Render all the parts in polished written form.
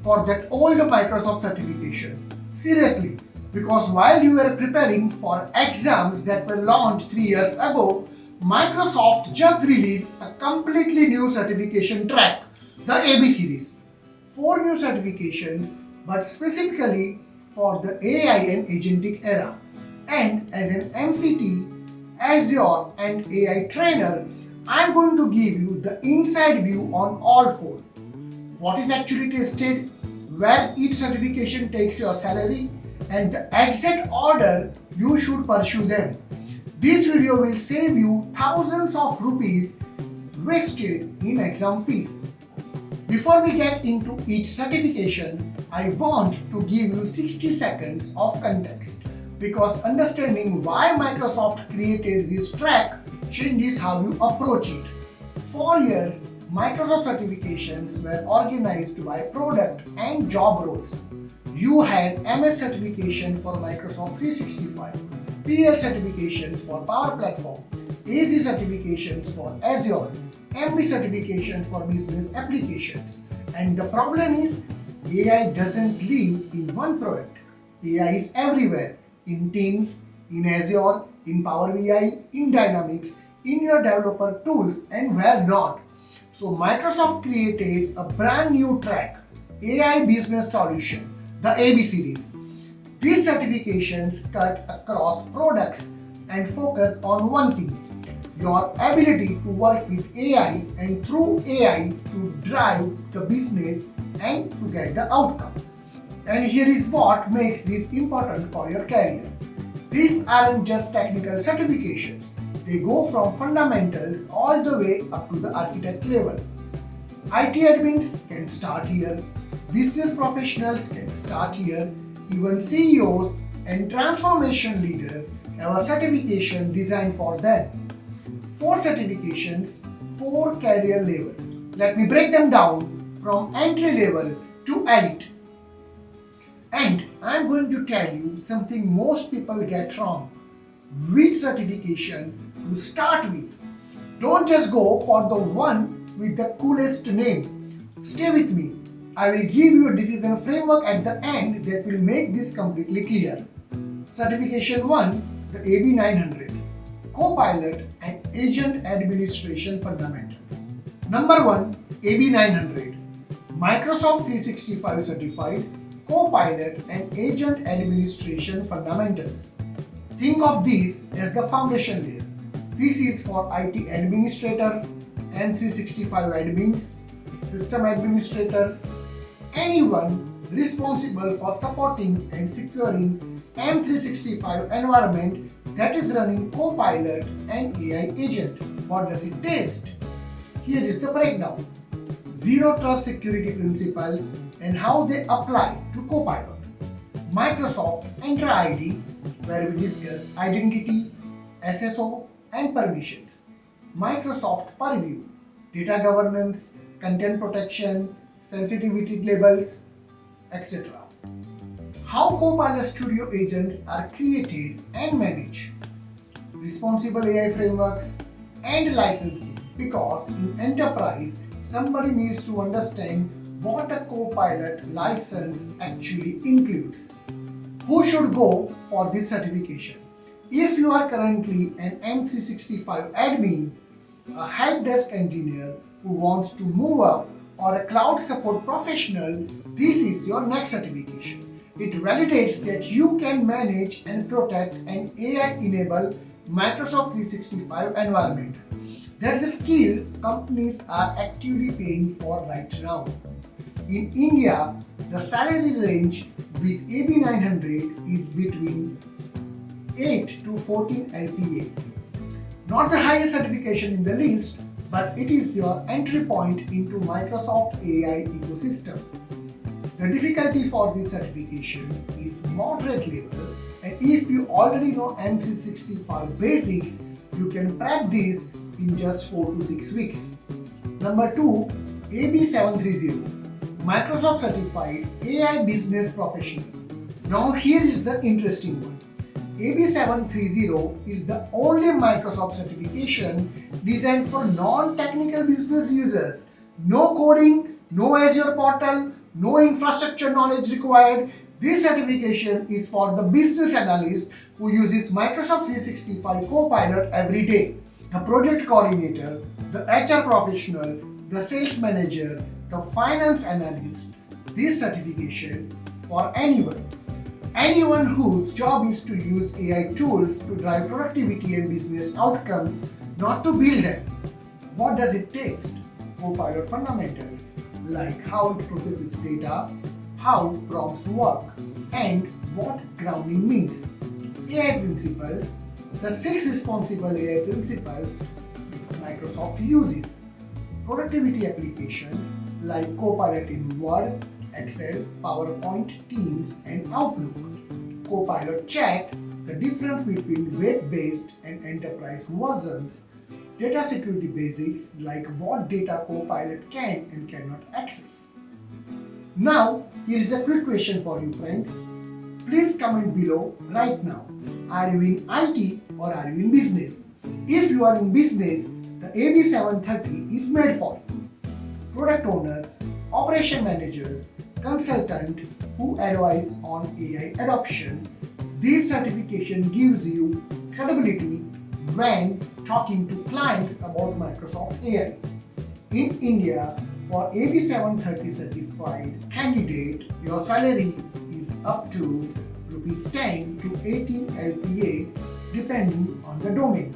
for that old Microsoft certification. Seriously, because while you were preparing for exams that were launched 3 years ago, Microsoft just released a completely new certification track, the AB series. 4 new certifications, but specifically for the AI and Agentic era. And as an MCT, Azure and AI trainer, I'm going to give you the inside view on all 4. What is actually tested, where each certification takes your salary, and the exact order you should pursue them. This video will save you thousands of rupees wasted in exam fees. Before we get into each certification, I want to give you 60 seconds of context because understanding why Microsoft created this track changes how you approach it. For years, Microsoft certifications were organized by product and job roles. You had MS certification for Microsoft 365, PL certifications for Power Platform, AC certifications for Azure, MB certifications for business applications. And the problem is, AI doesn't live in one product. AI is everywhere, in Teams, in Azure, in Power BI, in Dynamics, in your developer tools, and where not. So Microsoft created a brand new track, AI Business Solution, the AB series. These certifications cut across products and focus on one thing, your ability to work with AI and through AI to drive the business and to get the outcomes. And here is what makes this important for your career. These aren't just technical certifications. They go from fundamentals all the way up to the architect level. IT admins can start here, business professionals can start here, even CEOs and transformation leaders have a certification designed for them. 4 certifications, 4 career levels. Let me break them down from entry level to elite. And I'm going to tell you something most people get wrong. Which certification to start with. Don't just go for the one with the coolest name. Stay with me. I will give you a decision framework at the end that will make this completely clear. Certification 1, the AB 900, Copilot and Agent Administration Fundamentals. Number 1, AB 900, Microsoft 365 Certified, Copilot and Agent Administration Fundamentals. Think of these as the foundation layer. This is for IT administrators, M365 admins, system administrators, anyone responsible for supporting and securing M365 environment that is running Copilot and AI agent. What does it test? Here is the breakdown. Zero Trust Security Principles and how they apply to Copilot. Microsoft Entra ID, where we discuss identity, SSO, and permissions. Microsoft Purview, data governance, content protection, sensitivity labels, etc. How Copilot Studio agents are created and managed. Responsible AI frameworks and licensing, because in enterprise, somebody needs to understand what a Copilot license actually includes. Who should go for this certification? If you are currently an M365 admin, a help desk engineer who wants to move up, or a cloud support professional, this is your next certification. It validates that you can manage and protect an AI-enabled Microsoft 365 environment. That's a skill companies are actively paying for right now. In India, the salary range with AB 900 is between 8 to 14 LPA. Not the highest certification in the list, but it is your entry point into Microsoft AI ecosystem. The difficulty for this certification is moderate level, and if you already know M365 basics, you can prep this in just 4 to 6 weeks. Number 2, AB 730, Microsoft Certified AI Business Professional. Now here is the interesting one. AB 730 is the only Microsoft certification designed for non-technical business users. No coding, no Azure portal, no infrastructure knowledge required. This certification is for the business analyst who uses Microsoft 365 Copilot every day, the project coordinator, the HR professional, the sales manager, the finance analyst. This certification for anyone whose job is to use AI tools to drive productivity and business outcomes, not to build them. What does it taste? Copilot fundamentals like how it processes data, how prompts work, and what grounding means. AI principles, the 6 responsible AI principles Microsoft uses. Productivity applications like Copilot in Word, Excel, PowerPoint, Teams, and Outlook. Copilot Chat, the difference between web-based and enterprise versions. Data security basics like what data Copilot can and cannot access. Now, here is a quick question for you friends. Please comment below right now. Are you in IT or are you in business? If you are in business, the AB730 is made for you. Product owners, operation managers, consultants who advise on AI adoption. This certification gives you credibility when talking to clients about Microsoft AI. In India, for AB730 certified candidate, your salary is up to Rs 10 to 18 LPA depending on the domain.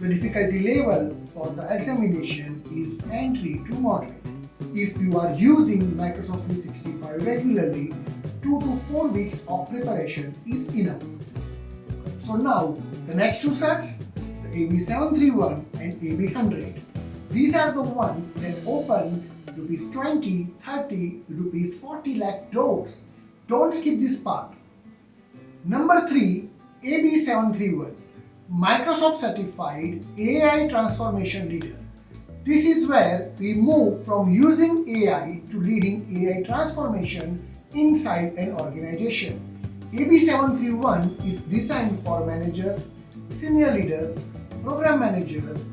The difficulty level for the examination is entry to moderate. If you are using Microsoft 365 regularly, 2 to 4 weeks of preparation is enough. So now, the next two certs, the AB731 and AB100. These are the ones that open Rs 20, 30, Rs 40 lakh doors. Don't skip this part. Number 3, AB731, Microsoft Certified AI Transformation Leader. This is where we move from using AI to leading AI transformation inside an organization. AB731 is designed for managers, senior leaders, program managers,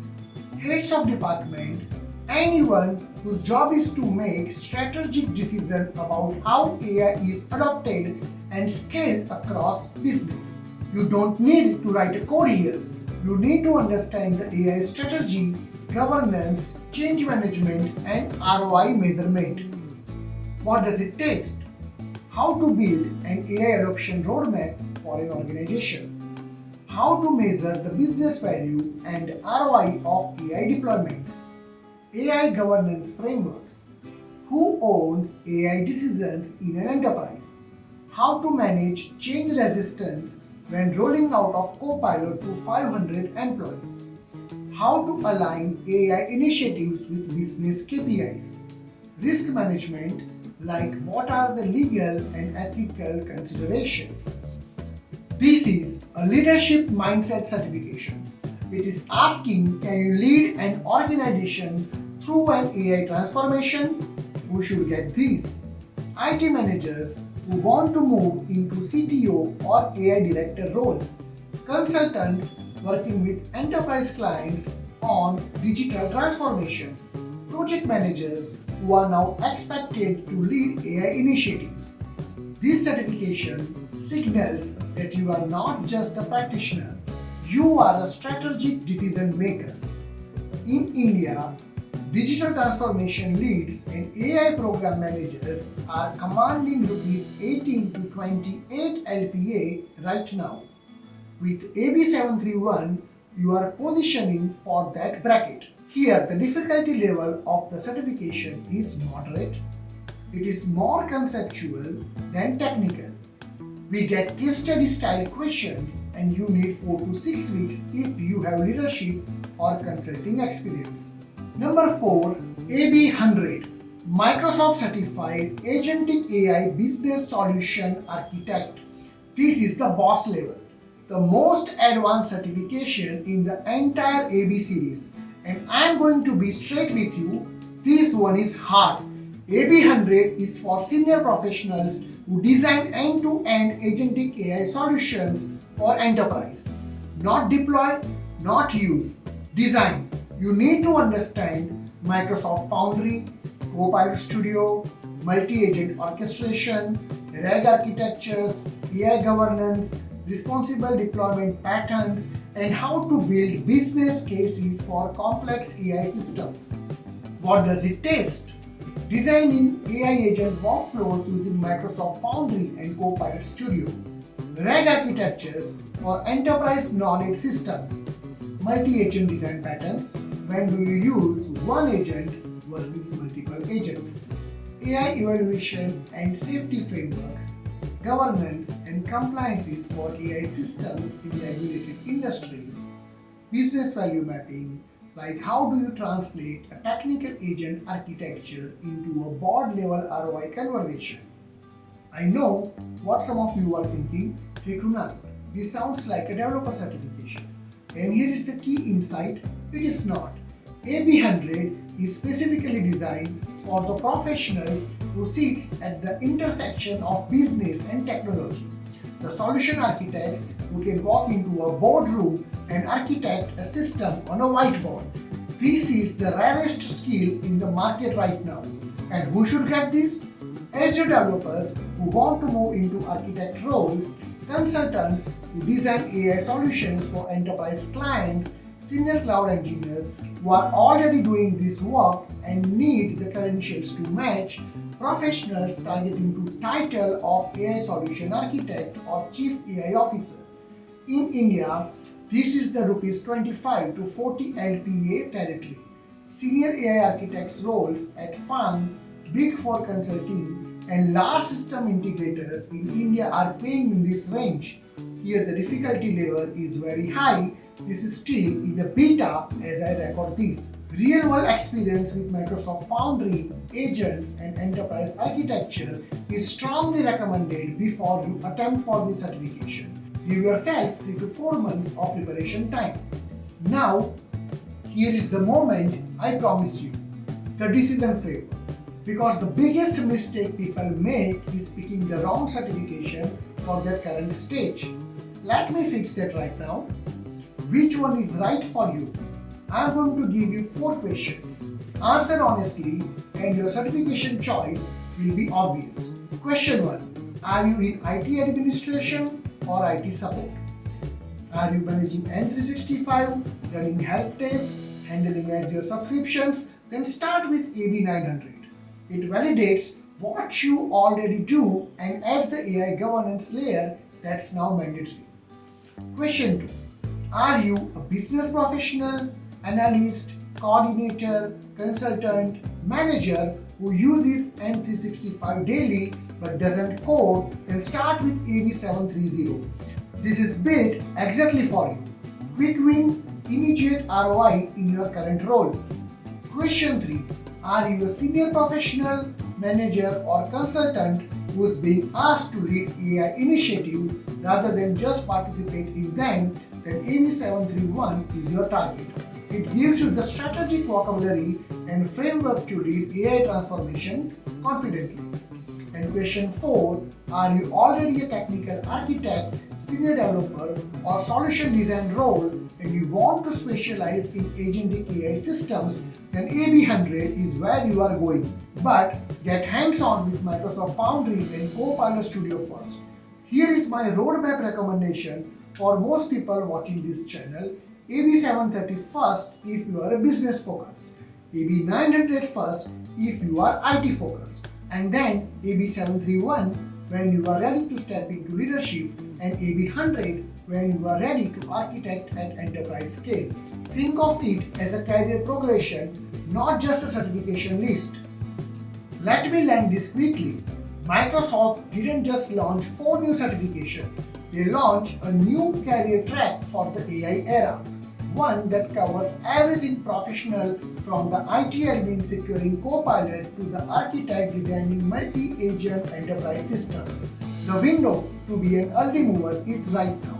heads of department, anyone whose job is to make strategic decisions about how AI is adopted and scaled across business. You don't need to write a code here. You need to understand the AI strategy, governance, change management, and ROI measurement. What does it taste? How to build an AI adoption roadmap for an organization. How to measure the business value and ROI of AI deployments. AI governance frameworks. Who owns AI decisions in an enterprise? How to manage change resistance when rolling out of Copilot to 500 employees. How to align AI initiatives with business KPIs. Risk management, like what are the legal and ethical considerations. This is a leadership mindset certification. It is asking, can you lead an organization through an AI transformation? Who should get these? IT managers who want to move into CTO or AI director roles. Consultants working with enterprise clients on digital transformation. Project managers who are now expected to lead AI initiatives. This certification signals that you are not just a practitioner, you are a strategic decision maker. In India, digital transformation leads and AI program managers are commanding Rs 18 to 28 LPA right now. With AB731, you are positioning for that bracket. Here, the difficulty level of the certification is moderate. It is more conceptual than technical. We get case study style questions and you need 4 to 6 weeks if you have leadership or consulting experience. Number 4, AB100, Microsoft Certified Agentic AI Business Solution Architect. This is the boss level, the most advanced certification in the entire AB series. And I am going to be straight with you, this one is hard. AB100 is for senior professionals who design end-to-end agentic AI solutions for enterprise. Not deploy, not use, design. You need to understand Microsoft Foundry, Copilot Studio, multi-agent orchestration, RAG architectures, AI governance, responsible deployment patterns, and how to build business cases for complex AI systems. What does it test? Designing AI agent workflows using Microsoft Foundry and Copilot Studio. RAG architectures for enterprise knowledge systems. Multi-agent design patterns. When do you use one agent versus multiple agents? AI evaluation and safety frameworks. Governance and compliances for AI systems in regulated industries. Business value mapping, like how do you translate a technical agent architecture into a board level ROI conversation. I know what some of you are thinking, hey Krunal, this sounds like a developer certification. And here is the key insight, it is not. AB100 is specifically designed for the professionals who sits at the intersection of business and technology. The solution architects who can walk into a boardroom and architect a system on a whiteboard. This is the rarest skill in the market right now. And who should get this? Azure developers who want to move into architect roles, consultants who design AI solutions for enterprise clients, senior cloud engineers who are already doing this work and need the credentials to match, professionals targeting to title of AI solution architect or chief AI officer. In India, this is the rupees 25 to 40 LPA territory. Senior AI architects roles at firm, Big Four consulting and large system integrators in India are paying in this range. Here the difficulty level is very high. This is still in a beta as I record this. Real world experience with Microsoft Foundry, agents and enterprise architecture is strongly recommended before you attempt for this certification. Give yourself 3 to 4 months of preparation time. Now, here is the moment I promise you, the decision framework. Because the biggest mistake people make is picking the wrong certification for their current stage. Let me fix that right now. Which one is right for you? I am going to give you 4 questions. Answer honestly and your certification choice will be obvious. Question 1. Are you in IT administration or IT support? Are you managing N365, running help desks, handling Azure subscriptions? Then start with AB900. It validates what you already do and adds the AI governance layer that's now mandatory. Question 2. Are you a business professional, analyst, coordinator, consultant, manager who uses N365 daily but doesn't code? Then start with AB730. This is built exactly for you. Quick win, immediate ROI in your current role. Question 3. Are you a senior professional, manager or consultant who is being asked to lead AI initiative rather than just participate in them? Then AB731 is your target. It gives you the strategic vocabulary and framework to lead AI transformation confidently. And question 4, are you already a technical architect, senior developer or solution design role and you want to specialize in agentic AI systems? Then AB100 is where you are going. But get hands-on with Microsoft Foundry and Copilot Studio first. Here is my roadmap recommendation for most people watching this channel. AB730 first if you are a business focused, AB900 first if you are IT focused, and then AB731 when you are ready to step into leadership, and AB100 when you are ready to architect at enterprise scale. Think of it as a career progression, not just a certification list. Let me land this quickly. Microsoft didn't just launch 4 new certifications, they launched a new career track for the AI era. One that covers everything professional from the IT admin securing Copilot to the architect designing multi-agent enterprise systems. The window to be an early mover is right now.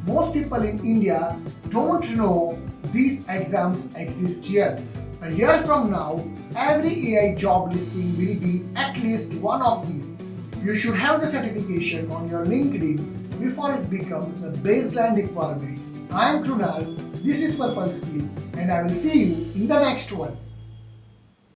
Most people in India don't know these exams exist yet. A year from now, every AI job listing will be at least one of these. You should have the certification on your LinkedIn before it becomes a baseline requirement. I am Krunal, this is Purpleskill, and I will see you in the next one.